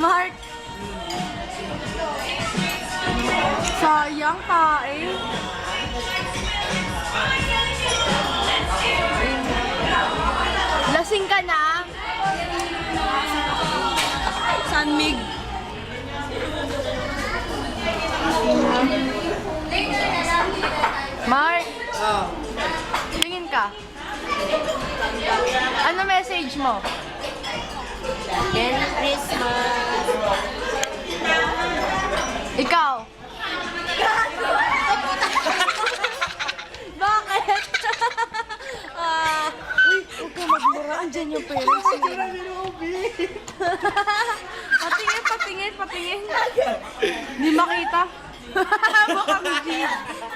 Mark. Sayang tae. Lasing ka na? Sanmig. Mark. Tingin ka. Ano message mo? Merry Christmas! Ikaw. Bakit? Uy, huwag ka magmura. Andyan yung parents. Patingin, patingin, patingin. Hindi makita. Mukhang hindi.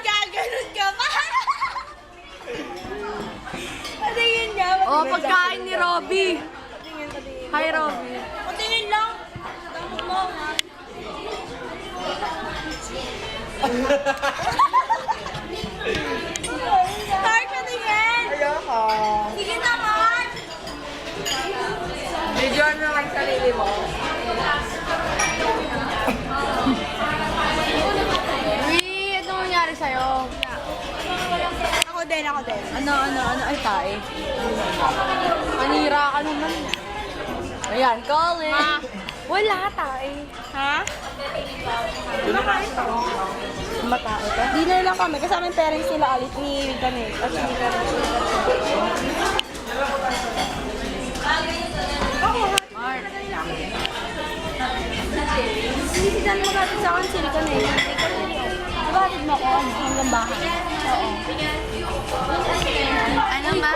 Gaganon ka ba? Patingin niya. Oh, pagkain ni Robby. Hi, Robby. Patingin lang. Tama mo. Mark, patingin. Ayoko. Sige naman. Video mo lang sarili mo. Uy, ano nangyari sa'yo? Ako din, ako din. Ano? Ay, tae. Manira ka naman. Ayan, call it. Wala, tae. Ha? Matae ka? Dinner lang kami. Kasama yung parents nila ulit ni kami. At hindi kami. Mark. Sinisignan mo natin sa akin sila kami. Nabatid mo ako hanggang bahay. Oo. Ano ba?